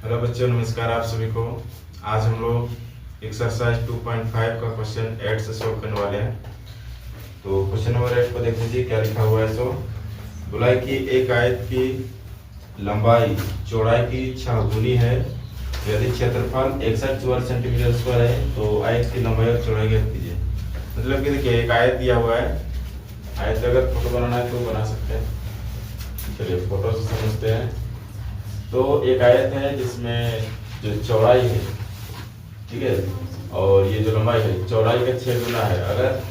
Hello बच्चों, नमस्कार आप सभी को। आज हम लोग एक्सरसाइज 2.5 का क्वेश्चन 8 से सोल्व करने वाले हैं। तो क्वेश्चन नंबर 8 को देख लीजिए क्या लिखा हुआ है। तो बोला है कि एक आयत की लंबाई चौड़ाई की 6 गुनी है। यदि क्षेत्रफल 61 सेंटीमीटर स्क्वायर है तो आयत की लंबाई और चौड़ाई ज्ञात कीजिए। मतलब कि देखिए, एक आयत दिया हुआ है। आयत का अगर फोटो बनाना है तो बना सकते हैं। चलिए फोटो से समझते हैं। तो एक आयत है जिसमें जो चौड़ाई है, ठीक है, और ये जो लंबाई है, चौड़ाई का 6 गुना है। अगर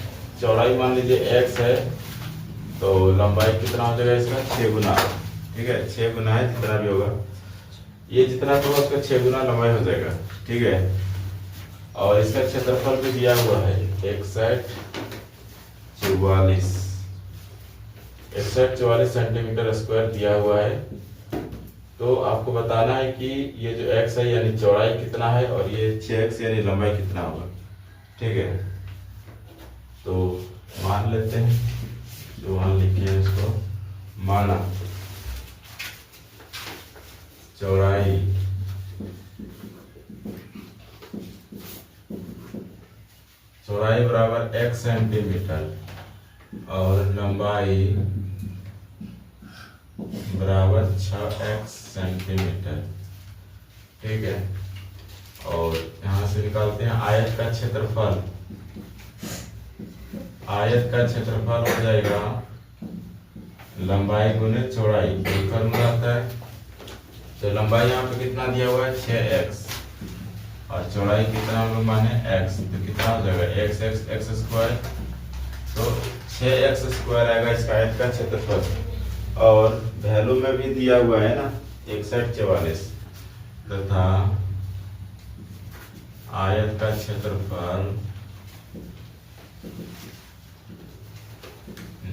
चौड़ाई मान लीजिए x है तो लंबाई कितना हो जाएगा इसका 6 गुना, ठीक है। 6 गुना है, जितना भी होगा, ये जितना होगा उसका 6 गुना लंबाई हो जाएगा, ठीक है। और इसका क्षेत्रफल भी दिया हुआ है 6144 सेंटीमीटर स्क्वायर दिया हुआ है। तो आपको बताना है कि ये जो x है यानी चौड़ाई कितना है और ये 6x यानी लंबाई कितना होगा, ठीक है। तो मान लेते हैं, जो मान लिखे हैं उसको माना। चौड़ाई बराबर x सेंटीमीटर और लंबाई बराबर 6x सेंटीमीटर, ठीक है। और यहां से निकालते हैं आयत का क्षेत्रफल। आयत का क्षेत्रफल हो जाएगा लंबाई गुने चौड़ाई, फॉर्मूला आता है। तो लंबाई यहाँ पे कितना दिया हुआ है 6x और चौड़ाई कितना हम लोग माने x, तो कितना हो जाएगा x स्क्वायर। तो 6x स्क्वायर आएगा इसका आयत का क्षेत्रफल। और वैल्यू में भी दिया हुआ है ना 6144 तथा आयत का क्षेत्रफल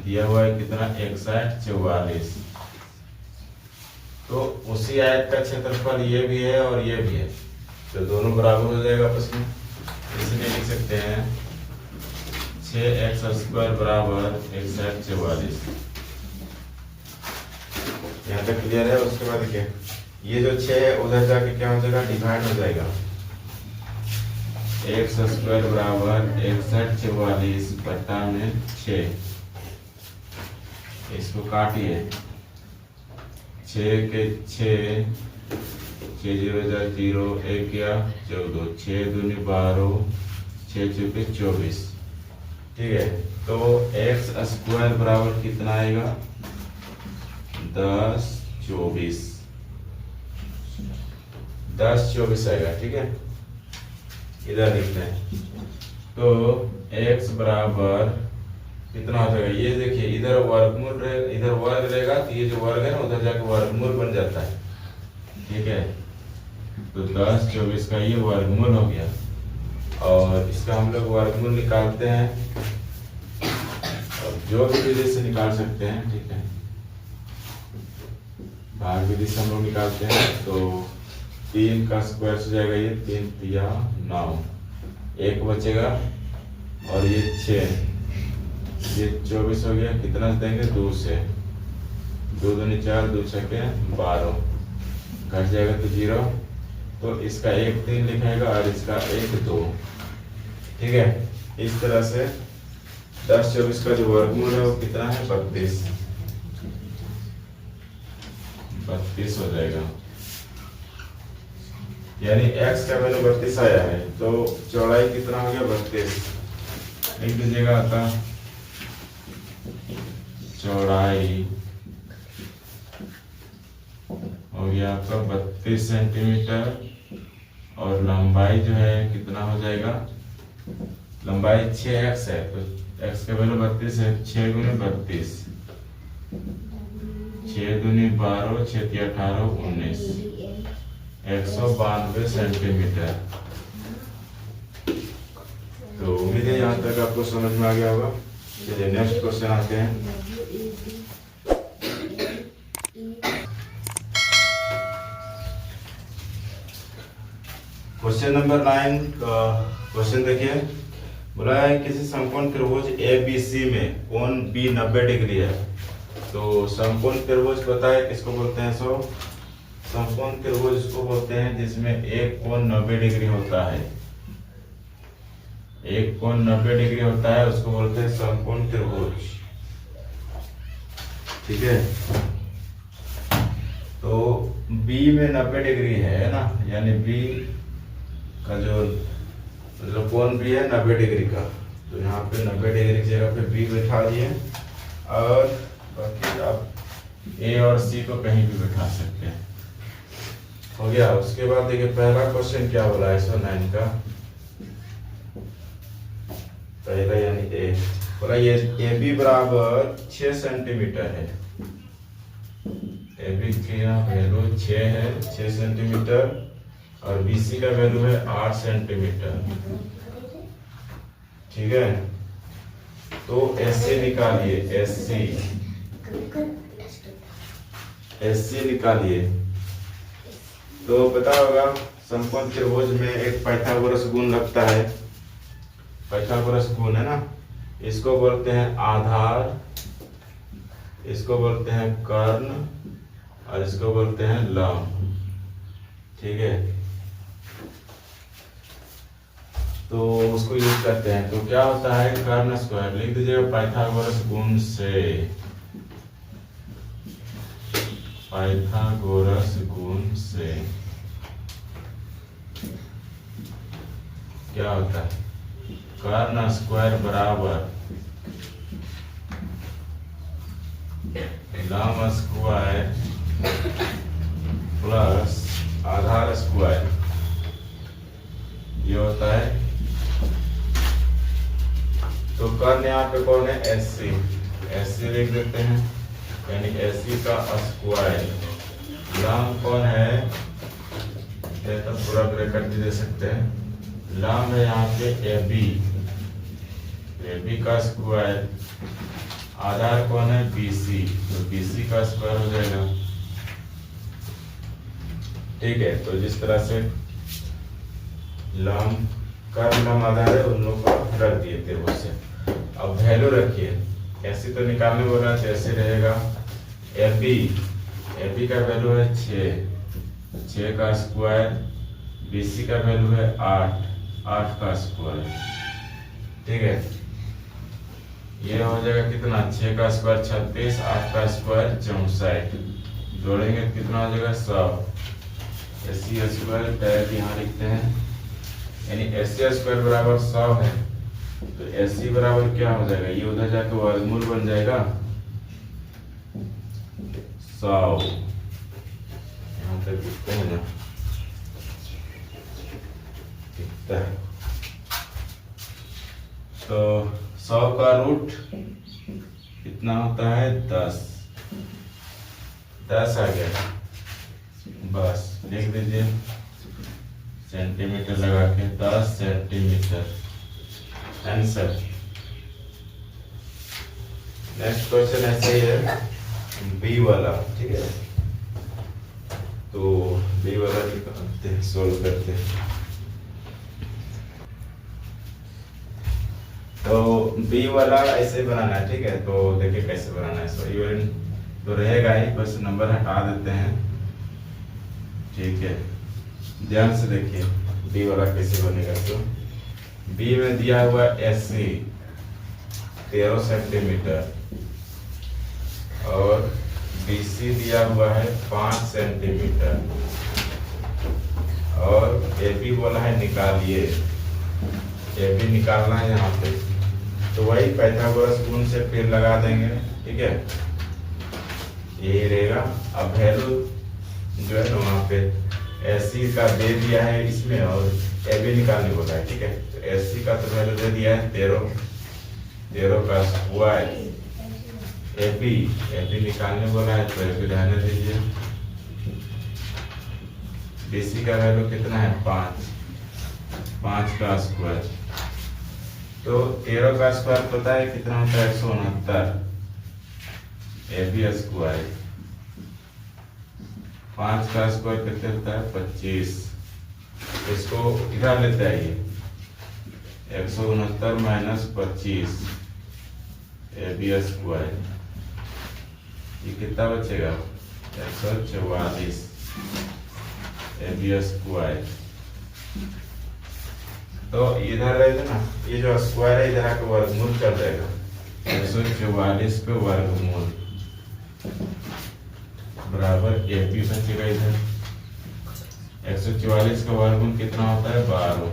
दिया हुआ है कितना 6144। तो उसी आयत का क्षेत्रफल ये भी है और ये भी है, तो दोनों बराबर हो जाएगा आपस में। इसलिए लिख सकते हैं 6x स्क्वायर बराबर 6144। यहाँ तक क्लियर है। उसके बाद देखिए, ये जो 6 है उधर जाके क्या हो जाएगा, डिवाइड हो जाएगा। x स्क्वायर बराबर 6144 बटा में 6। इसको काटिए, 6 के 6 0 0 1 या 14, 6 दूनी 12, 6 चौके 24, ठीक है। तो x स्क्वायर बराबर कितना आएगा 10 24 आएगा, ठीक है। इधर लिखते हैं। तो x बराबर कितना हो जाएगा, ये देखिए इधर वर्गमूल रहेगा, इधर वर्ग रहेगा, तो ये जो वर्ग है ना उधर जाके वर्गमूल बन जाता है, ठीक है। तो 10 24 का ये वर्गमूल हो गया। और इसका हम लोग वर्गमूल निकालते हैं, और जो भी विधि से निकाल सकते हैं, ठीक है। भाग विधि से हम लोग निकालते हैं। तो 3 का स्क्वायर हो जाएगा, ये 3 या 9, 1 बचेगा और ये 6, ये 24 हो गया। कितना देंगे 2 से, 2 दूनी 4, 2 छके 12, घट जाएगा तो 0। तो इसका 1 3 लिखाएगा और इसका 1 2, ठीक है। इस तरह से 10 24 का जो वर्गमूल है वो कितना है 32 हो जाएगा। यानी x का वैल्यू 32 आया है। तो चौड़ाई कितना हो गया 32, लिख दीजिएगा। आता चौड़ाई हो गया आपका 32 सेंटीमीटर और लंबाई जो है कितना हो जाएगा, लंबाई 6x है तो x का वैल्यू 32 है। 6 गुने 32, 6 दूनी 12, 6 तिया 18 19, 192 सेंटीमीटर। तो उम्मीद है यहाँ तक आपको समझ में आ गया होगा। चलिए नेक्स्ट क्वेश्चन आते हैं। क्वेश्चन नंबर 9 का क्वेश्चन देखिए। बोला है किसी समकोण त्रिभुज ABC में कोण B 90 डिग्री है। तो समकोण त्रिभुज पता है किसको बोलते हैं, समकोण त्रिभुज इसको बोलते हैं जिसमें एक कोण 90 डिग्री होता है। एक कोण 90 डिग्री होता है उसको बोलते हैं समकोण त्रिभुज। ठीक है, तो B में 90 डिग्री है ना, यानी B का जो मतलब कोण B है 90 डिग्री का, तो यहाँ पे 90 डिग्री की जगह पे B बैठा दिए और बाकी आप A और C को कहीं भी बैठा सकते हैं। हो गया। उसके बाद देखिए पहला क्वेश्चन क्या बोला है 109 का, पहला यानी ए बोला ये AB बराबर 6 सेंटीमीटर है। AB की वैल्यू 6 है, 6 सेंटीमीटर, और BC का वैल्यू है 8 सेंटीमीटर। ठीक है, तो SC निकालिए, SC निकालिए। तो पता होगा समकोण त्रिभुज में एक पाइथागोरस गुण लगता है, पाइथागोरस गुण है ना, इसको बोलते हैं आधार, इसको बोलते हैं कर्ण, और इसको बोलते हैं लंब। ठीक है, तो उसको यूज करते हैं। तो क्या होता है कर्ण स्क्वायर, लिख दीजिएगा पाइथागोरस गुण से, पाइथागोरस गुण से क्या होता है कर्ण स्क्वायर बराबर लंब स्क्वायर प्लस आधार स्क्वायर, ये होता है। तो कर्ण यहाँ पे कौन है SC लिख देते हैं, यानी SC का स्क्वायर। लंब कौन है, तो पूरा ब्रैकेट भी दे सकते हैं। लंब है यहाँ पे AB का स्क्वायर, आधार कौन है BC, तो BC का स्क्वायर हो जाएगा। ठीक है, तो जिस तरह से लंब कर्ण लंब आधार है उन लोग को रख दिए त्रिभुज से। अब वैल्यू रखिए, ऐसे तो निकालने बोल रहा है, जैसे रहेगा AB का वैल्यू है 6 का स्क्वायर, BC का वैल्यू है 8 का स्क्वायर। ठीक है, ये हो जाएगा कितना, 6 का स्क्वायर 36, 8 का स्क्वायर 64, जोड़ेंगे कितना हो जाएगा 100। SC स्क्वायर डायरेक्ट यहाँ लिखते हैं, यानी SC स्क्वायर बराबर 100 है, तो SC बराबर क्या हो जाएगा, ये उधर जाकर वर्गमूल बन जाएगा 100। यहाँ तक लिखते हैं ना, दिखता है। तो 100 का रूट कितना होता है 10 आ गया, बस लिख दीजिए सेंटीमीटर लगा के 10 सेंटीमीटर आंसर। नेक्स्ट क्वेश्चन ऐसे ही है बी वाला। ठीक है, तो बी वाला निकालते हैं, सोल्व करते हैं। तो बी वाला ऐसे बनाना है। ठीक है, तो देखिए कैसे बनाना है। सो यूनिट तो रहेगा ही, बस नंबर हटा देते हैं। ठीक है, ध्यान से देखिए बी वाला कैसे बनेगा। तो बी में दिया हुआ SC 13 सेंटीमीटर और BC दिया हुआ है 5 सेंटीमीटर और AB बोला है निकालिए, AB निकालना है यहाँ पे। तो वही पाइथागोरस गुण से फिर लगा देंगे। ठीक है, यही रहेगा। अब वैल्यू जो है ना वहाँ पे SC का दे दिया है इसमें और AB निकालने बोला है। ठीक है, तो SC का तो वैल्यू दे दिया है 13 का स्क्वायर, AB निकालने बोला है तो AB रहने दीजिए। BC का वैल्यू कितना है 5 का स्क्वायर, तो 13 का स्क्वायर पता है कितना होता है 169, AB स्क्वायर 5 का स्क्वायर कितने होता है 25। इसको इधर लेते आइए, 169 माइनस 25 AB स्क्वायर, ये कितना बचेगा 144। AB square. तो इधर रहेगा ना, ये जो स्क्वायर है इधर आके वर्गमूल कर देगा, 144 का वर्गमूल बराबर AB बचेगा। इधर 144 का वर्गमूल कितना होता है 12,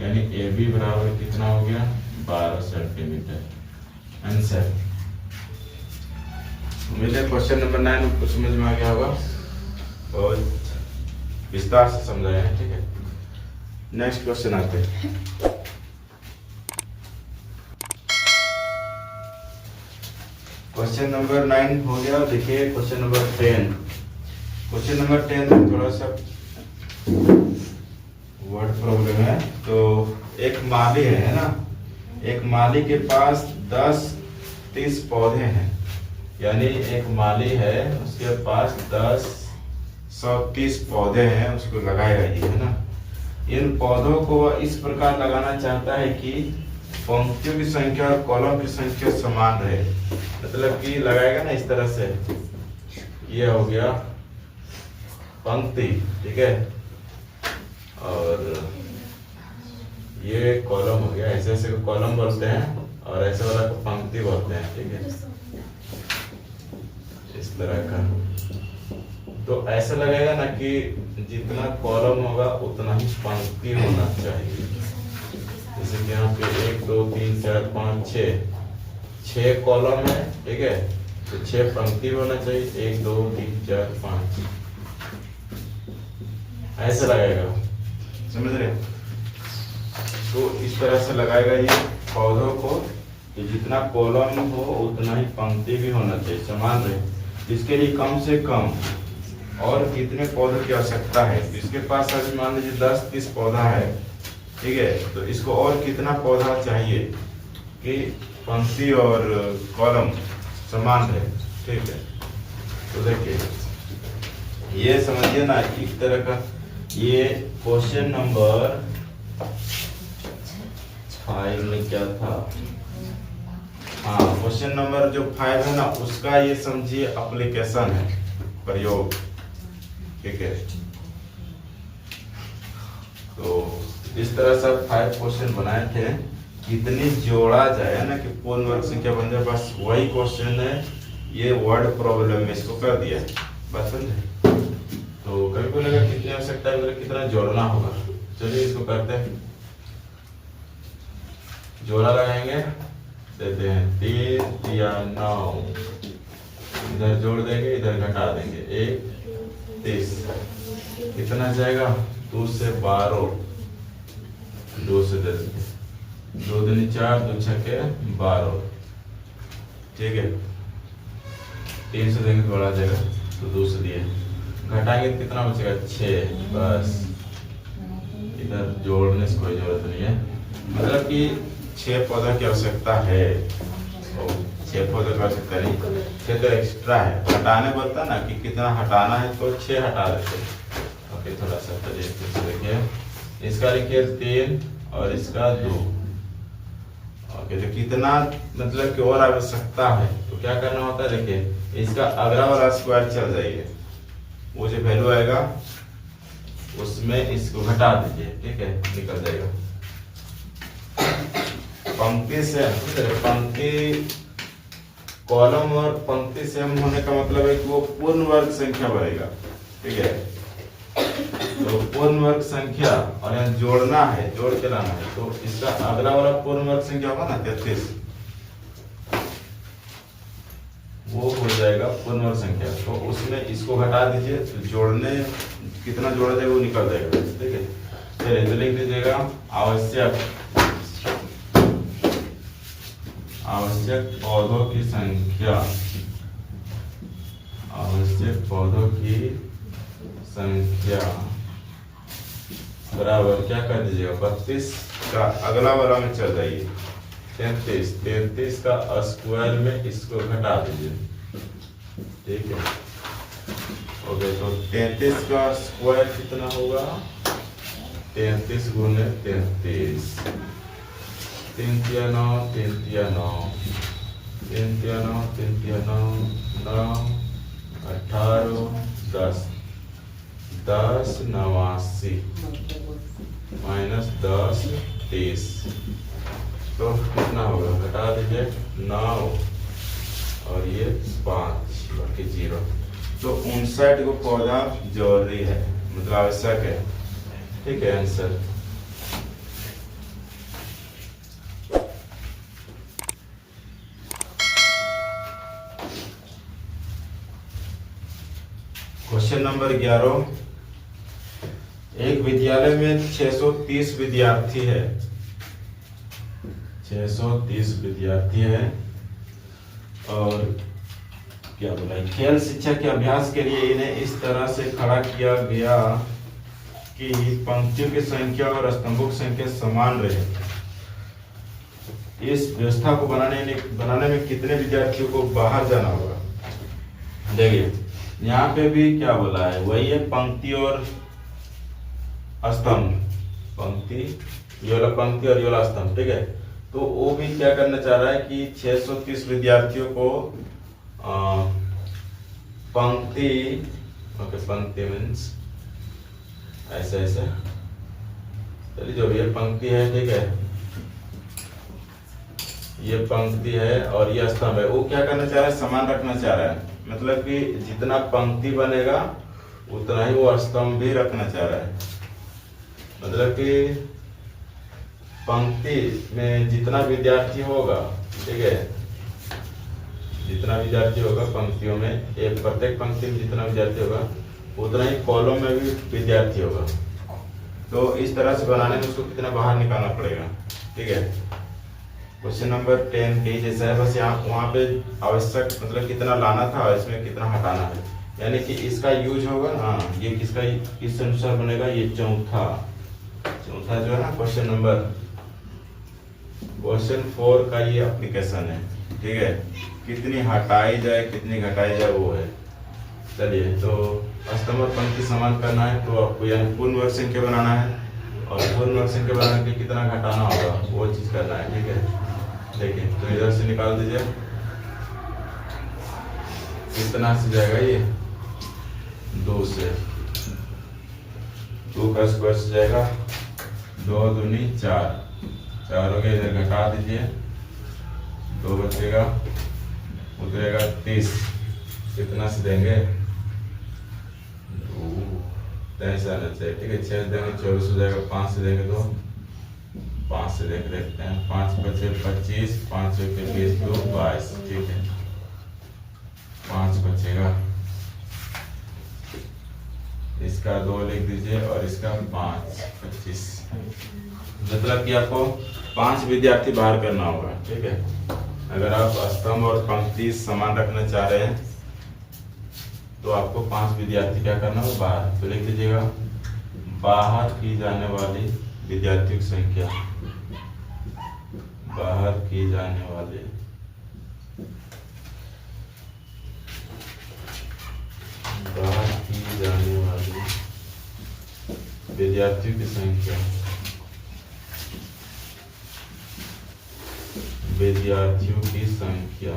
यानी AB बराबर कितना हो गया 12 सेंटीमीटर। आंसर। उम्मीद है क्वेश्चन नंबर 9 आपको समझ में आ गया होगा, बहुत विस्तार से समझाया है। ठीक है, नेक्स्ट क्वेश्चन आते हैं। क्वेश्चन नंबर 9 हो गया। देखिए क्वेश्चन नंबर 10। क्वेश्चन नंबर 10 में थोड़ा सा वर्ड प्रॉब्लम है। तो एक माली है ना, एक माली के पास 10-30 पौधे हैं, यानी एक माली है उसके पास 130 पौधे हैं, उसको लगाएगा ये है ना। इन पौधों को इस प्रकार लगाना चाहता है कि पंक्तियों की संख्या और कॉलम की संख्या समान रहे, मतलब कि लगाएगा ना इस तरह से, ये हो गया पंक्ति, ठीक है, और ये कॉलम हो गया। ऐसे ऐसे को कॉलम बोलते हैं और ऐसे वाला को पंक्ति बोलते हैं, ठीक है, इस तरह का। तो ऐसा लगेगा ना कि जितना कॉलम होगा उतना ही पंक्ति होना चाहिए। जैसे कि यहाँ पे 1 2 3 4 5 6 कॉलम है, ठीक है, तो 6 पंक्ति होना चाहिए, 1 2 3 4 5, ऐसा लगेगा, समझ रहे। तो इस तरह से लगाएगा ये पौधों को, तो जितना कॉलम हो उतना ही पंक्ति भी होना चाहिए, समान रहे। इसके लिए कम से कम और कितने पौधों की आवश्यकता है। इसके पास अभी मान लीजिए 10-30 पौधा है, ठीक है, तो इसको और कितना पौधा चाहिए कि पंक्ति और कॉलम समान रहे, ठीक है। तो देखिए ये समझिए ना, एक तरह का ये क्वेश्चन नंबर 5 में क्या था, हाँ क्वेश्चन नंबर जो 5 है ना, उसका ये समझिए एप्लीकेशन है, प्रयोग, ठीक है। तो इस तरह से 5 क्वेश्चन बनाए थे, कितनी जोड़ा जाए ना कि पूर्ण वर्ग संख्या बन जाए, बस वही क्वेश्चन है। ये वर्ड प्रॉब्लम में इसको कर दिया, बस समझे। तो कभी को लगा कितनी आवश्यकता है, मतलब कितना जोड़ना होगा। चलिए इसको करते हैं, जोड़ा लगाएंगे, देते हैं 3 या 9, इधर जोड़ देंगे इधर घटा देंगे, 1 30, कितना जाएगा 2 से 12, 2 से 10, 2 दूनी 4, 2 छक्के 12, ठीक है। 3 से देंगे तो बढ़ा जाएगा, तो 2 से दिए, घटाएंगे तो कितना बचेगा 6, बस इधर जोड़ने से कोई जरूरत नहीं है, मतलब कि 6 पौधों की आवश्यकता है, तो 6 पौधों की आवश्यकता नहीं, 6 तो एक्स्ट्रा है। हटाने बोलता ना कि कितना हटाना है, तो 6 हटा देते। ओके, थोड़ा सा देखिए, इसका लिखिए 3 और इसका 2। ओके, तो कितना मतलब कि और आवश्यकता है, तो क्या करना होता है, देखिए इसका अगला वाला स्क्वायर चल जाइए, वो जो वैल्यू आएगा उसमें इसको घटा दीजिए, ठीक है, निकल जाएगा। पंक्ति से पंक्ति कॉलम और पंक्ति सेम होने का मतलब है कि वो पूर्ण वर्ग संख्या बनेगा, ठीक है। तो पूर्ण वर्ग संख्या और यहाँ जोड़ना है, जोड़ के लाना है, तो इसका अगला वाला पूर्ण वर्ग संख्या होगा ना 33, वो हो जाएगा पूर्ण वर्ग संख्या। तो उसमें इसको घटा दीजिए, तो जोड़ने कितना जोड़ा जाएगा वो निकल जाएगा, ठीक है। चलिए तो लिख दीजिएगा आवश्यक पौधों की संख्या, आवश्यक पौधों की संख्या बराबर क्या कर दीजिएगा 32 का अगला वाला में चल जाइए 33 का स्क्वायर में इसको घटा दीजिए, ठीक है। ओके, तो 33 का स्क्वायर कितना होगा 33 गुने 33, 3 तिया 9, 3 तिया 9, 3 तिया 9, 3 तिया 9, 9 18 10, 10 89 माइनस 10 30, तो कितना होगा, घटा दीजिए 9 और ये 5 बाकी 0, तो 59 को पौधा जरूरी है, मतलब आवश्यक है। ठीक है, आंसर। क्वेश्चन नंबर 11, एक विद्यालय में 630 विद्यार्थी है, 630 विद्यार्थी है और क्या बोला, खेल शिक्षा के अभ्यास के लिए इन्हें इस तरह से खड़ा किया गया कि पंक्तियों की संख्या और स्तंभों की संख्या समान रहे। इस व्यवस्था को बनाने में कितने विद्यार्थियों को बाहर जाना होगा? देखिए यहाँ पे भी क्या बोला है, वही है पंक्ति और स्तंभ, पंक्ति, ये वाला पंक्ति और ये वाला स्तंभ। ठीक है, तो वो भी क्या करना चाह रहा है कि 630 विद्यार्थियों को पंक्ति, ओके पंक्ति मीन्स ऐसा ऐसा, चलिए जो भी ये पंक्ति है, ठीक है, ये पंक्ति है और ये स्तंभ है, वो क्या करना चाह रहा है, समान रखना चाह रहा है, मतलब कि जितना पंक्ति बनेगा उतना ही वो स्तंभ भी रखना चाह रहा है। मतलब कि पंक्ति में जितना विद्यार्थी होगा, ठीक है, जितना विद्यार्थी होगा पंक्तियों में, एक प्रत्येक पंक्ति में जितना विद्यार्थी होगा उतना ही कॉलम में भी विद्यार्थी होगा। तो इस तरह से बनाने में उसको कितना बाहर निकालना पड़ेगा। ठीक है, क्वेश्चन नंबर 10 के जैसा है, बस यहाँ वहाँ पे आवश्यक मतलब कितना लाना था, इसमें कितना हटाना है, यानी कि इसका यूज होगा। हाँ, ये किसका किस अनुसार बनेगा, ये चौथा जो है ना क्वेश्चन 4 का ये एप्लीकेशन है। ठीक है, कितनी हटाई जाए कितनी घटाई जाए वो है। चलिए, तो स्तंभ और पंक्ति समान करना है तो आपको यानी पूर्ण वर्ग संख्या बनाना है, और पूर्ण वर्ग संख्या बनाने के कितना घटाना होगा वो चीज करना है। ठीक है, देखिए तो इधर से निकाल दीजिए, कितना से जाएगा ये 2 से, 2 का स्क्वायर से जाएगा 2 दूनी 4, 4 हो गया, इधर घटा दीजिए 2 बचेगा, उतरेगा 30, कितना से देंगे 23 आना चाहिए। ठीक है, 6 देंगे 24 हो जाएगा, 5 से देंगे तो 5 से देख देखते हैं, 5 बचे 25, 5 के 20, 2 22। ठीक है, 5 बचेगा, इसका 2 लिख दीजिए और इसका 5, 25, मतलब कि आपको 5 विद्यार्थी बाहर करना होगा। ठीक है, अगर आप स्तंभ और पंक्ति समान रखना चाह रहे हैं तो आपको 5 विद्यार्थी क्या करना होगा बाहर, तो लिख दीजिएगा बाहर की जाने वाली विद्यार्थियों की संख्या, बाहर की जाने वाले विद्यार्थियों की संख्या, विद्यार्थियों की संख्या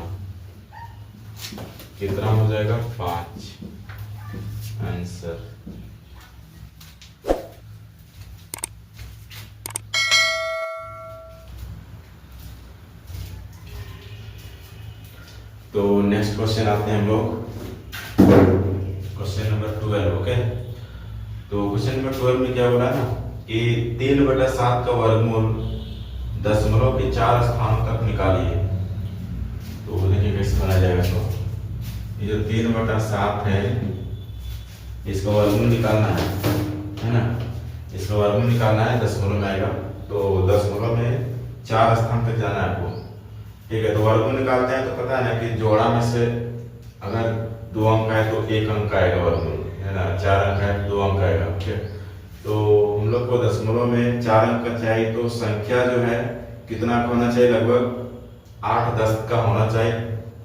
कितना हो जाएगा 5, आंसर। तो नेक्स्ट क्वेश्चन आते हैं हम लोग, क्वेश्चन नंबर 12। ओके, तो क्वेश्चन नंबर 12 में क्या बोला ना कि 3/7 का वर्गमूल दशमलव के 4 स्थानों तक निकालिए। तो देखिए कैसे बनाया जाएगा। तो ये जो 3/7 है इसका वर्गमूल निकालना है ना, इसका वर्गमूल निकालना है, दशमलव में आएगा, तो दशमलव में 4 स्थान तक जाना है आपको। ठीक है, तो वर्गमूल निकालते हैं तो पता है ना कि जोड़ा में से अगर 2 अंक है तो 1 अंक आएगा वर्गमूल, है ना, 4 अंक है 2 अंक आएगा। ठीक है, तो हम लोग को दशमलव में 4 अंक का चाहिए, तो संख्या जो है कितना अंक होना चाहिए, लगभग 8-10 का होना चाहिए,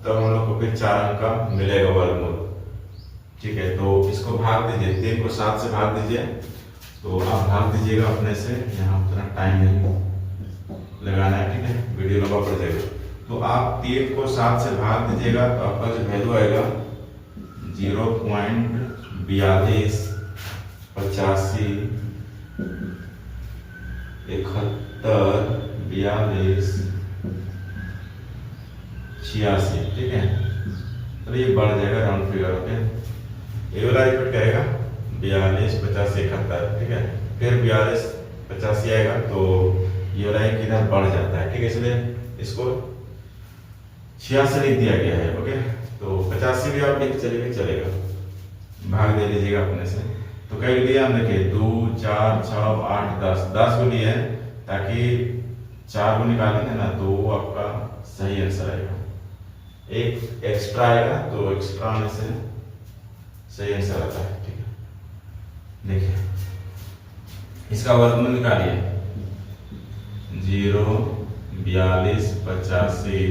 तब हम लोग को फिर 4 अंक का मिलेगा वर्गमूल। ठीक है, तो इसको भाग दीजिए, 3 को 7 से भाग दीजिए, तो आप भाग दीजिएगा अपने से, यहाँ उतना टाइम नहीं लगाना है। ठीक है, वीडियो लंबा पड़ जाएगा। तो आप 3 को 7 से भाग दीजिएगा तो आपका जो वैल्यू आएगा 0.2 42, 85, 71, 42, 86, ठीक है। तो ये बढ़ जाएगा राउंड फिगर। ओके, ये वाला रिपीट करेगा 42, 85, 71, ठीक है। फिर 42, 85 आएगा तो ये वाला एक इधर बढ़ जाता है, ठीक है, इसलिए इसको 86 लिख दिया गया है। ओके, तो 85 भी आप लिख चलेगा, चलेगा, भाग दे लीजिएगा अपने से। तो कई लिया हम देखिए 2, 4, 6, 8, 10 को लिए ताकि 4 को निकालेंगे ना तो आपका सही आंसर आएगा। एक एक्स्ट्रा आएगा तो एक्स्ट्रा आने से सही आंसर आता है, ठीक है। देखिए इसका वर्गमूल निकालिए 0, 42, 85,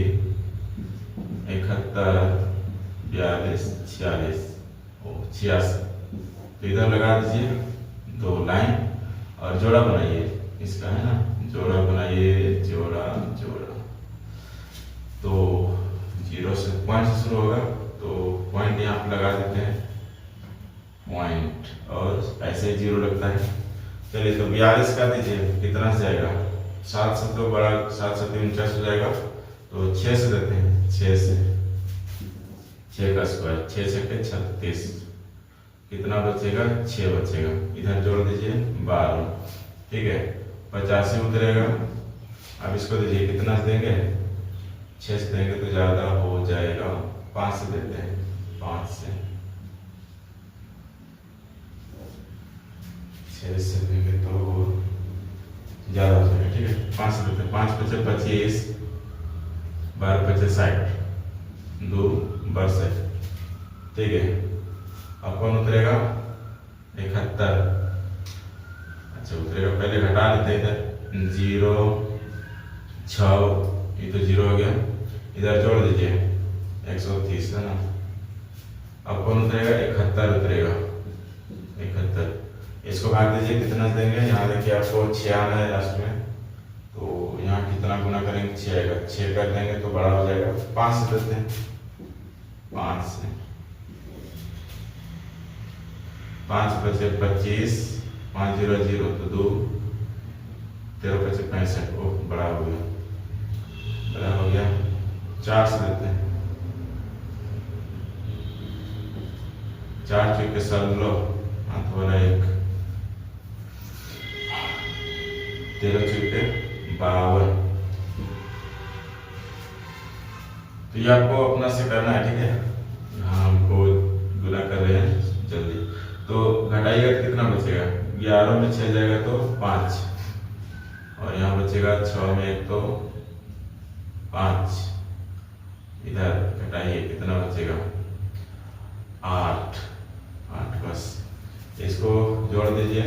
71, 42, 46 और 86। तो इधर लगा दीजिए 2 लाइन और जोड़ा बनाइए इसका, है ना, जोड़ा बनाइए, जोड़ा जोड़ा। तो 0 से पॉइंट से शुरू होगा तो पॉइंट यहाँ पे लगा देते हैं पॉइंट, और ऐसे ही 0 लगता है। चलिए तो 42 का दीजिए, कितना से जाएगा, 7 से तो बड़ा, 7 से 49 हो जाएगा, तो 6 से देते हैं, 6 से, 6 का स्क्वायर, 6 से 36, कितना बचेगा, 6 बचेगा। इधर जोड़ दीजिए 12, ठीक है। 85 उतरेगा, अब इसको दीजिए, कितना से देंगे, 6 से देंगे तो ज्यादा हो जाएगा, 5 से देते हैं, 5 से, 6 से देंगे तो ज्यादा हो जाएगा, ठीक है। 5 से देते हैं, 5 × 5 = 25, 12 × 5 = 60, 2 62, ठीक है। अब कौन उतरेगा, 71, अच्छा उतरेगा, पहले घटा लेते हैं इधर 0, 6, ये तो 0 हो गया, इधर जोड़ दीजिए 130, है ना। अब कौन उतरेगा, 71 उतरेगा, 71, इसको भाग दीजिए, कितना देंगे, यहाँ देखिए आपको 6 आना है लास्ट में, तो यहाँ कितना गुना करेंगे, 6 आएगा, 6 कर देंगे तो बड़ा हो जाएगा, 5 से देते हैं, 5 से, 5 × 5 = 25, 5 0 0 तो 2, 13 × 5 = 65, ओ बड़ा हो गया, बड़ा हो गया, 4 से देते हैं, 4 × 16, हाथ वाला 1, 13 × 52। तो ये आपको अपना से करना है, ठीक है। हाँ हमको गुना कर रहे हैं जल्दी, तो घटाइएगा कितना बचेगा, 11 में 6 जाएगा तो 5, और यहाँ बचेगा 6 में 1 तो 5, इधर घटाइए कितना बचेगा, 8, 8 बस, इसको जोड़ दीजिए,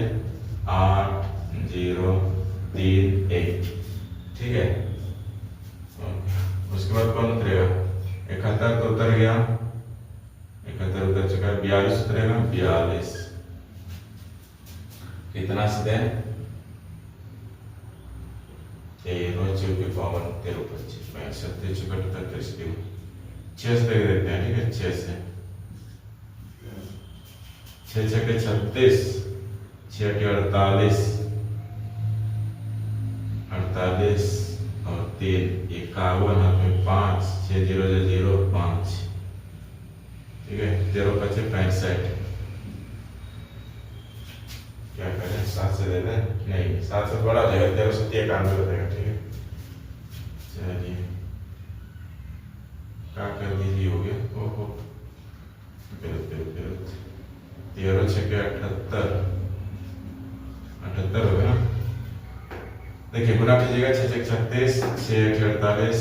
8 0 3 1, ठीक है। उसके बाद कौन उतरेगा, 71 तो उतर गया, 71 उतर चुका है, 42 उतरेगा, 42, कितना से दें, 13 × 4 = 52, 13 × 5 = 35, 37 38 6 से देते हैं, ठीक है, 6 से, 6 × 6 = 36, 6 × 8 = 48, 48 और 3 51, हाथ में 5, 6 0 0 5, ठीक है। 13 × 5 = 65, क्या करें, 7 से दे दें, नहीं 7 से बड़ा हो जाएगा, 13 से 91 हो जाएगा, ठीक है। चलिए क्या कर दीजिए, हो गया, ओहो 13 × 6 = 78, 78 होगा ना। देखिए गुना कीजिएगा, 6 × 6 = 36, 6 × 8 = 48,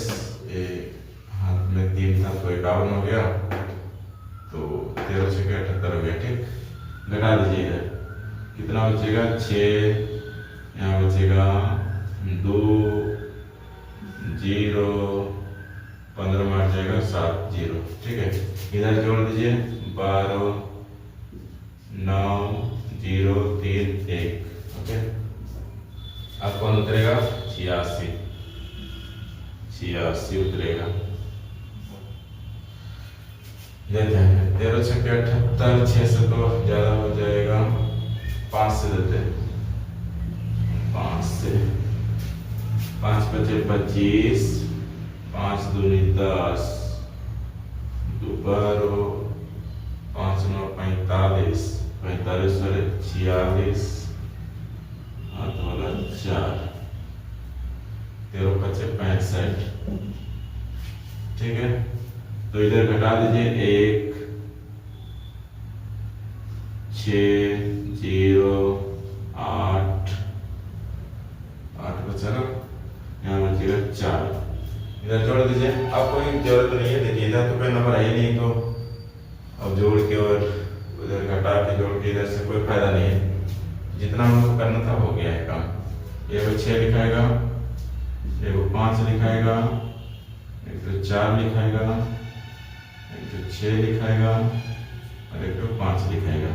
हाथ में 3 था तो 51 हो गया, तो 13 × 6 = 78 हो गया, ठीक। घटा लीजिए इधर, कितना बचेगा, 6, यहाँ बचेगा 2 0, 15 में 8 जाएगा, 7 0, ठीक है। इधर जोड़ दीजिए 12 9 0 3 1, ओके। अब कौन उतरेगा, 86, 86 उतरेगा, लेते हैं 13 छक्के 78, 6 से तो ज्यादा हो जाएगा, 5 से देते हैं, 5 से, 5 बचे 25, 5 दूनी 10, दोबारा 5 9 45, 45 वाले 46, हाथ वाला 4, 13 बचे 65, ठीक है। तो इधर घटा दीजिए 1 6 0 8 8 बचा ना, यहाँ बचेगा 4, इधर जोड़ दीजिए। अब कोई जरूरत नहीं है, देखिए इधर तो कोई नंबर है ही नहीं, तो अब जोड़ के और उधर घटा के जोड़ के इधर से कोई फायदा नहीं है, जितना हमको करना था हो गया है काम। ये 6 लिखाएगा, एक 5 लिखाएगा, एक तो 4 लिखाएगा, एक तो 6 लिखाएगा और एक तो 5 लिखाएगा।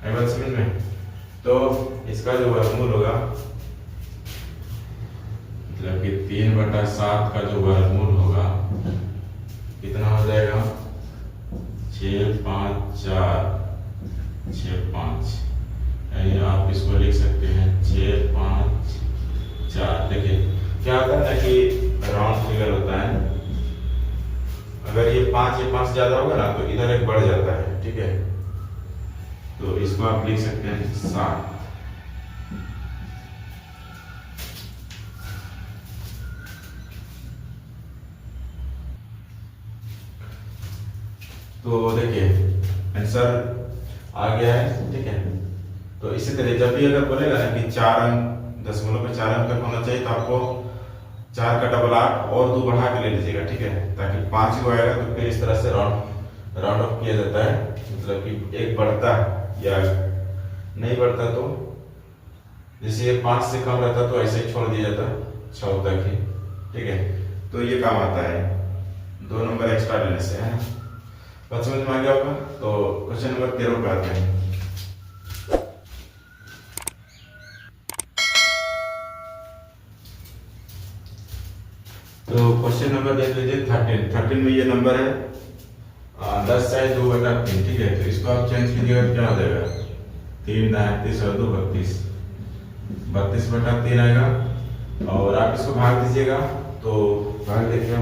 है बात समझ में? तो इसका जो वर्गमूल होगा, मतलब कि 3/7 का जो वर्गमूल होगा कितना हो जाएगा, 6 5 4 6 5, यानी आप इसको लिख सकते हैं 6 5 4। देखिए क्या होता है ना कि राउंड फिगर होता है, अगर ये 5 ज्यादा होगा ना तो इधर एक बढ़ जाता है, ठीक है। तो इसको आप लिख सकते हैं 7। तो देखिए आंसर आ गया है, ठीक है। तो इसी तरह जब भी अगर बोलेगा ना कि 4 अंक 4 अंक तक होना चाहिए, तो आपको 4 का डबल 8 और 2 बढ़ा के ले लीजिएगा, ठीक है, ताकि 5 को आएगा तो फिर इस तरह से राउंड ऑफ किया जाता है, मतलब कि एक बढ़ता या नहीं बढ़ता तो जैसे ये 5 से कम रहता तो ऐसे ही छोड़ दिया जाता 6 तक ही, ठीक है। तो ये काम आता है 2 नंबर एक्स्ट्रा लेने से, है। बात समझ में आ गया होगा। तो क्वेश्चन नंबर 13 पे आते हैं। तो क्वेश्चन नंबर देख लीजिए 13 में ये नंबर है 10 चाहे 2/3, ठीक है। तो इसको आप चेंज कीजिएगा तो क्या हो जाएगा, 3 39 और 2 32, 32/3 आएगा। और आप इसको भाग दीजिएगा, तो भाग देखिए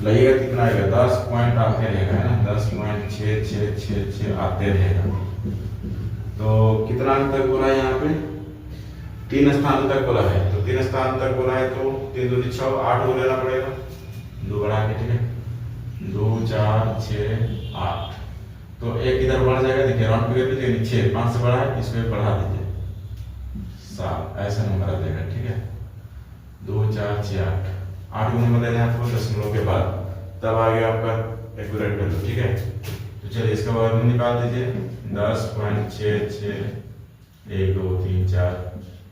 लगेगा कितना आएगा, 10 पॉइंट आते रहेगा, है ना, 10.66666 आते रहेगा। तो कितना अंक तक बोला है यहाँ पे, 3 स्थान तक बोला है, तो 3 स्थान तक बोला है तो 3 दूनी 6, 8 को लेना पड़ेगा, 2 बढ़ा के, ठीक है, 2 4 6 8। तो एक इधर बढ़ जाएगा, देखिए राउंड फिगर लीजिए, 6 5 से बढ़ा है, इसको बढ़ा दीजिए 7, ऐसा नंबर आ जाएगा, ठीक है। 2 4 6 8 8 को नंबर लेना है आपको दशमलव के बाद, तब आ गया आपका एक्यूरेट वैल्यू, ठीक है। तो चलिए इसका वर्गमूल निकाल दीजिए, 10.66 1 2 3 4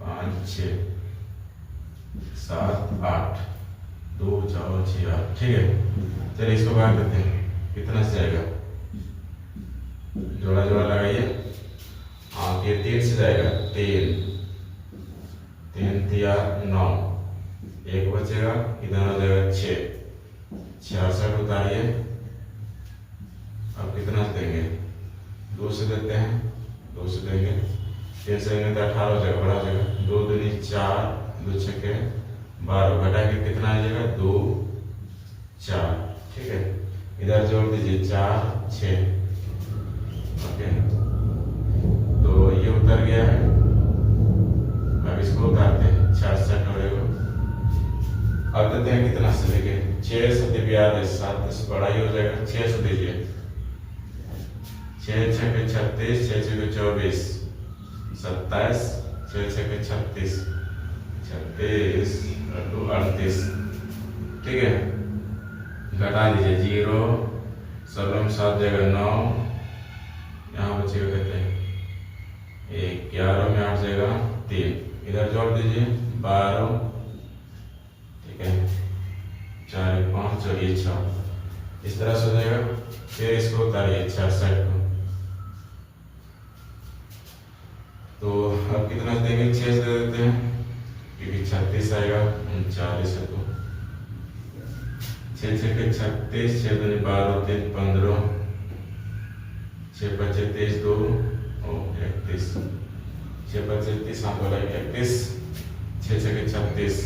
5 6 7 8 2 4 6 8, ठीक है। चलिए इसको भाग करते हैं, कितना से जाएगा, जोड़ा लगाइए, ये 3 से जाएगा, 3 3 3 9, एक बचेगा, इधर आ जाएगा 6, 66 उतारिए, अब कितना देंगे, 2 से देते हैं, 2 से देंगे, 3 से देंगे तो 18 हो जाएगा, बड़ा हो जाएगा, 2 दूनी 4 2 छक्के 12, घटा के कितना आ जाएगा, 2 4, ठीक है। इधर जोड़ दीजिए 4 6, ओके। तो ये उतर गया है, अब इसको उतारते हैं, 66 होगा। अब देते हैं कितना से, देखिए 6 से 7 से बड़ा ही हो जाएगा, 6 से दीजिए, 6 6 36 6 6 24 27 6 6 36 36 38, ठीक है। घटा दीजिए 0, 7 में 7 जाएगा 9, यहाँ बचेगा कहते हैं 11 में 8 जाएगा 3, इधर जोड़ दीजिए 12, ठीक है, 4 5 और ये 6, इस तरह से हो जाएगा। फिर इसको उतारिए 66 को, तो अब कितना देंगे, 6 से दे देते हैं, क्योंकि 36 आएगा 39 है, तो 6 6 36 6 2 12 3 15 6 5 30 2 और 31, 6 5 30 हाथ वाला 31, 6 6 के 36,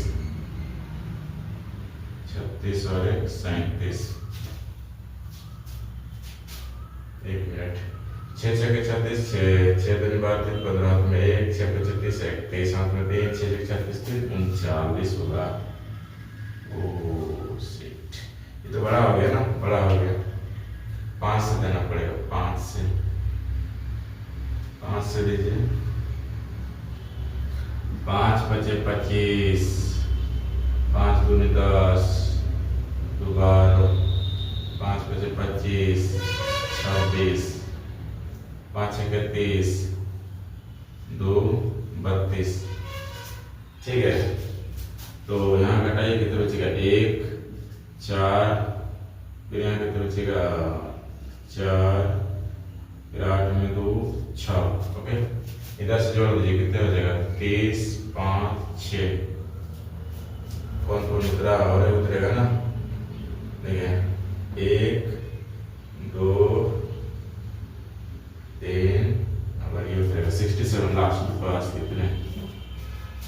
36 और 1 37। एक मिनट, 6 6 के 36, 6 दूनी 12 15 हाथ में 1, 6 5 30 31 हाथ में 3, 6 6 36 39 होगा। ओह शिट, ये तो बड़ा हो गया ना, बड़ा हो गया। 5 से देना पड़ेगा, 5 से दीजिए। 5 5 25, 5 दूनी 10, 2 12, 5 5 25 26, 5 6 30, 2 32। ठीक है, तो यहाँ घटाइए, कितना बचेगा 1 4, फिर यहाँ कितना बचेगा 4, फिर 8 में 2 6। ओके, इधर से जोड़ दीजिए, कितने हो जाएगा 30 5 6। कौन कौन उतरा और उतरेगा ना, देखिए 1 2 3, अब ये उतरेगा 67 लास्ट पास कितने।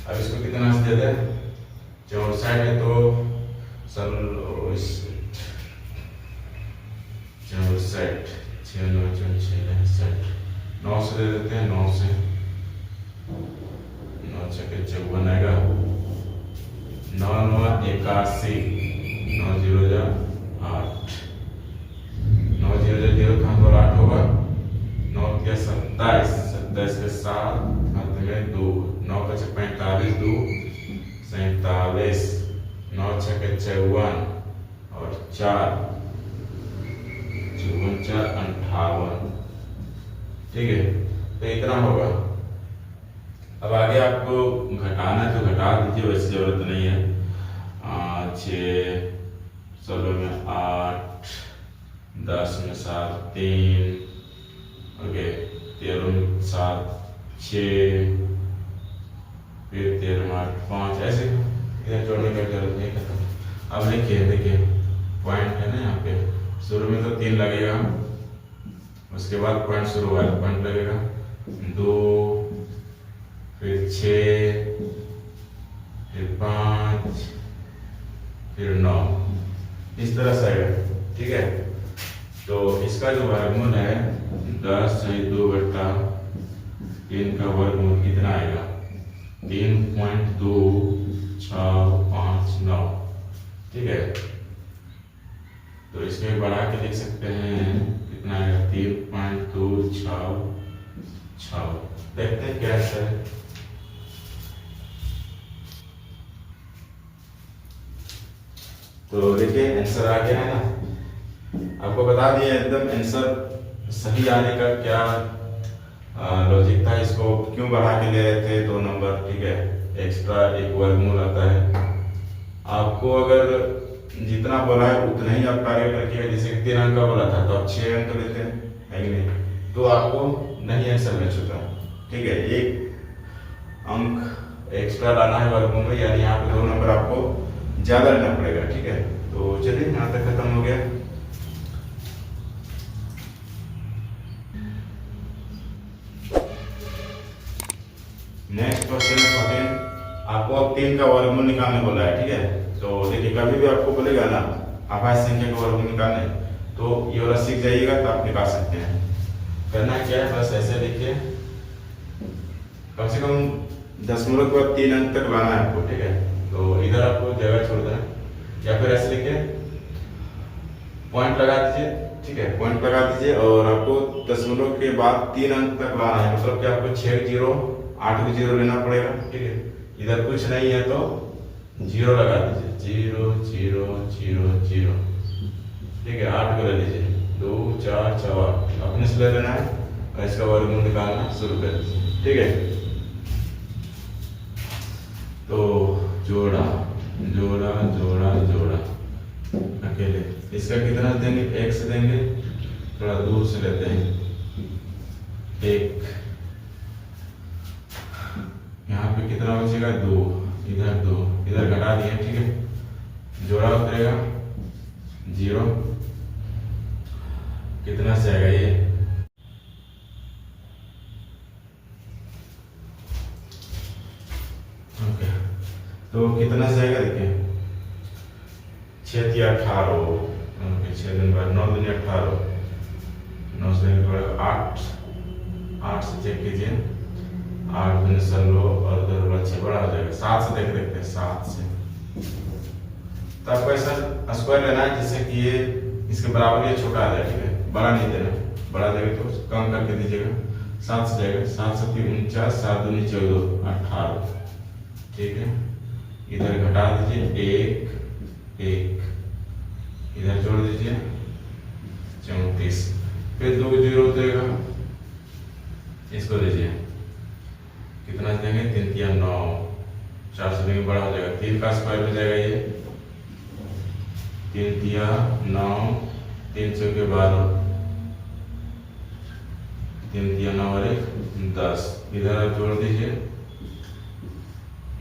अब इसको कितना दे दे, 64 है तो 64, 6 9 66, 9 से दे देते हैं, 9 से 9 6 54 आएगा, 9 9 81, 9 0 8, 9 0 0 कहाँ पर 8 होगा, 9 के 27, 27 के 7 हाथ में 2, 9 5 45 2 47, 9 6 के 54 और 4 54 58। ठीक है, तो इतना होगा। अब आगे आपको घटाना तो घटा दीजिए, वैसे जरूरत नहीं है। 6 16 में 8, 10 में 7 3, ओके 13 में 7 6, फिर 13 में 8 5, ऐसे इधर जोड़ने की जरूरत नहीं, खत्म। अब देखिए पॉइंट है ना, यहाँ पे शुरू में तो 3 लगेगा, उसके बाद पॉइंट शुरू हुआ, पॉइंट लगेगा 2, फिर 6, फिर 5, फिर 9, इस तरह से आएगा। ठीक है, तो इसका जो वर्गमूल है 10 है 2/3 का वर्गमूल कितना आएगा, 3.2659। ठीक है, तो इसमें बढ़ा के लिख सकते हैं, कितना आएगा 3.266। देखते हैं क्या आंसर है। तो देखिए आंसर आ गया है ना, आपको बता दिया एकदम आंसर सही आने का क्या लॉजिक था, इसको क्यों बढ़ा के ले रहे थे 2 नंबर। ठीक है, एक्स्ट्रा एक वर्गमूल आता है। आपको अगर जितना बोला है उतना ही आप टारगेट रखिएगा, जैसे 3 अंक का बोला था तो आप 6 अंक लेते हैं, है कि नहीं, तो आपको नहीं आंसर मिल चुका। ठीक है, 1 अंक एक्स्ट्रा लाना है वर्गमूल में, यानी यहाँ पे 2 नंबर आपको ज्यादा लेना पड़ेगा। ठीक है, तो चलिए यहाँ तक खत्म हो गया। नेक्स्ट क्वेश्चन है 14। आपको अब 3 का वर्गमूल निकालने बोला है। ठीक है, तो देखिए कभी भी आपको बोलेगा ना अभाज्य संख्या का वर्गमूल निकालने, तो ये वाला सीख जाइएगा तो आप निकाल सकते हैं। करना क्या है, बस ऐसे लिखिए, कम से कम दशमलव के बाद 3 अंक तक लाना है आपको। ठीक है, तो इधर आपको जगह छोड़ देना, या फिर ऐसे लिखिए पॉइंट लगा दीजिए। ठीक है, पॉइंट लगा दीजिए और आपको दशमलव के बाद 3 अंक तक लाना है, मतलब कि आपको 6 0 8 भी 0 लेना पड़ेगा। ठीक है, इधर कुछ नहीं है तो 0 लगा दीजिए, 0 0 0 0। ठीक है, 8 को ले लीजिए, 2 4 4 अपने से ले लेना है और इसका वर्गमूल निकालना शुरू कर दीजिए। ठीक है, तो जोड़ा जोड़ा जोड़ा जोड़ा अकेले, इसका कितना देंगे, 1 से देंगे, थोड़ा दूर से लेते हैं 1, यहाँ पे कितना बचेगा 2, इधर 2, इधर घटा दिए। ठीक है, जोड़ा उतरेगा 0, कितना से आएगा ये तो कितना से जाएगा देखिए, 6 या 18, 6 दिन बाद 9 दिन 18, 9 से 8, 8 से चेक कीजिए, 8 दिन 16 और 2 बड़ा 6 बड़ा हो जाएगा। 7 से देख देखते हैं, 7 से। तो आपको ऐसा स्क्वायर लेना है जिससे कि ये इसके बराबर या छोटा आ जाए, ठीक है, बड़ा नहीं देना, बड़ा देगा तो कम करके दीजिएगा। 7 से जाएगा, 7 से 49, 7 दूनी 14, 18, ठीक है। इधर घटा दीजिए 1, 1, इधर जोड़ दीजिए 34, फिर 2 0 देगा, इसको लीजिए, कितना देंगे, 3 3 9, 4 से देंगे बड़ा हो जाएगा, 3 का स्क्वायर हो जाएगा ये, 3 3 9, 3 से 12, 3 3 9 और 1 10, इधर आप जोड़ दीजिए,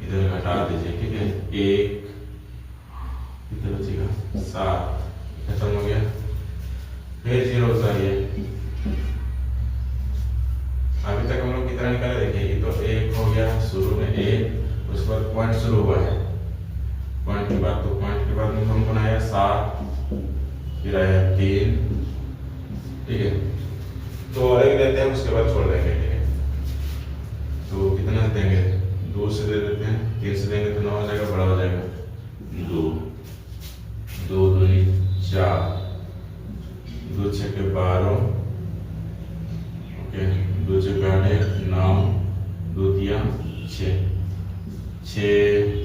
इधर घटा दीजिए, ठीक है। 1 कितना बचेगा, 7, खत्म हो गया। फिर 0 उतारिए, अभी तक हम लोग कितना निकाले देखिए, ये तो 1 हो गया, शुरू में 1, उसके बाद पॉइंट शुरू हुआ है, पॉइंट के बाद, तो पॉइंट के बाद में कौन आया, 7, फिर आया 3, ठीक है। तो और एक लेते हैं, उसके बाद छोड़ देंगे, ठीक है। तो कितना देंगे, 2 से दे देते हैं, 3 से देंगे तो 9 हो जाएगा, बड़ा हो जाएगा 2, 2 दूनी 4, 2 6 के 12, ओके, 2 6 के 8 9, 2 3 6, 6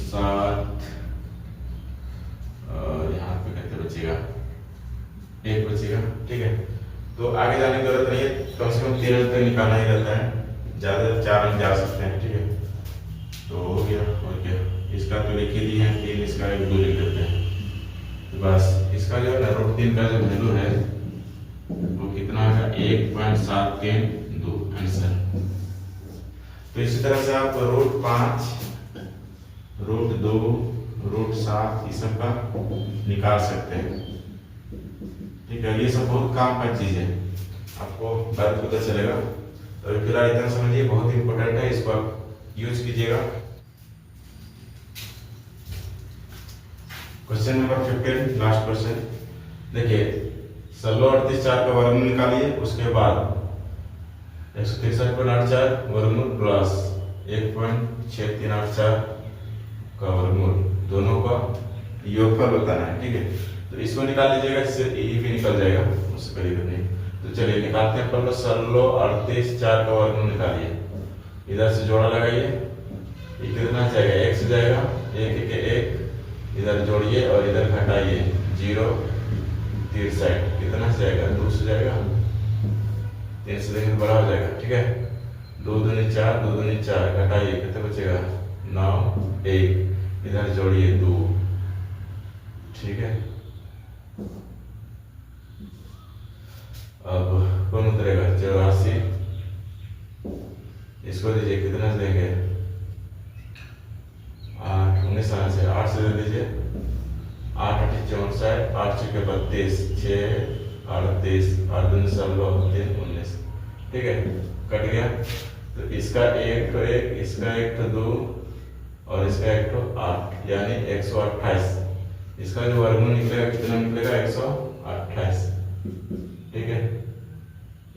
7 और यहाँ पे कितने बचेगा, 1 बचेगा, ठीक है। तो आगे जाने की जरूरत नहीं है, कम से कम 3 अंक तक निकालना ही रहता है, ज्यादा 4 अंक जा सकते हैं, ठीक है। तो हो गया, और क्या, इसका तो लिख ही दिए हैं 3, इसका 1 2 लिख देते हैं, तो बस इसका जो है ना √3 का जो वैल्यू है वो कितना है, 1.732 आंसर। तो इसी तरह से आप √5, √2, √7 इस सब का निकाल सकते हैं, ठीक है। ये सब बहुत काम का चीज है, आपको बाद में पता चलेगा। तो फिलहाल इतना समझिए, बहुत इंपॉर्टेंट है, इसको आप यूज कीजिएगा। क्वेश्चन नंबर 15, लास्ट क्वेश्चन देखिए, 16 38 4 का वर्गमूल निकालिए, उसके बाद 163.84 वर्गमूल प्लस 1.6384 का वर्गमूल, दोनों का योगफल बताना है, ठीक है। तो इसको निकाल लीजिएगा, इससे ये भी निकल जाएगा, उससे करीब नहीं। तो चलिए निकालते हैं, पहले 16 38 4 का वर्गमूल निकालिए, इधर से जोड़ा लगाइए, ये कितना जाएगा, 1 से जाएगा, 1 1 1, इधर जोड़िए और इधर घटाइए, 0 63, कितना से जाएगा, 2 से जाएगा, 3 से देंगे बड़ा हो जाएगा, ठीक है। 2 दूनी 4, 2 दूनी 4, घटाइए, कितना बचेगा, 9 1, इधर जोड़िए 2, ठीक है। अब कौन उतरेगा, 84, इसको दीजिए, कितना देंगे, 8 19 से 8 से दे दीजिए, 8 8 64, 8 6 के 32, 6 38, 8 2 16 3 19, ठीक है, कट गया। तो इसका 1 तो 1, इसका 1 तो 2 और इसका 1 तो 8, यानी 128। इसका जो वर्गमूल निकलेगा कितना निकलेगा, 128, ठीक है।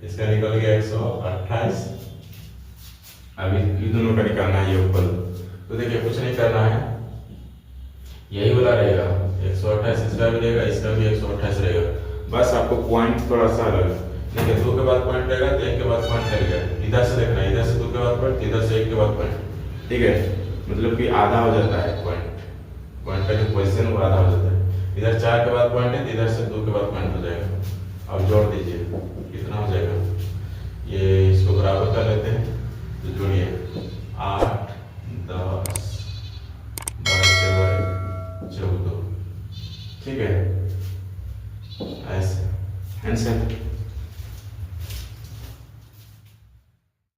इसका निकल गया 128। अभी ये दोनों का निकालना है योगफल। तो देखिए कुछ नहीं करना है, यही वाला रहेगा 128, इसका भी रहेगा, इसका भी 128 रहेगा, बस आपको पॉइंट थोड़ा सा अलग, देखिए 2 के बाद पॉइंट रहेगा तो 1 के बाद पॉइंट रहेगा, इधर से देखना है, इधर से 2 के बाद पॉइंट, इधर से 1 के बाद पॉइंट, ठीक है। मतलब कि आधा हो जाता है पॉइंट, पॉइंट का जो पोजीशन वो आधा हो जाता है। इधर 4 के बाद पॉइंट है, इधर से 2 के बाद पॉइंट हो जाएगा। अब जोड़ दीजिए, कितना हो जाएगा, ये इसको बराबर कर लेते हैं, तो जोड़िए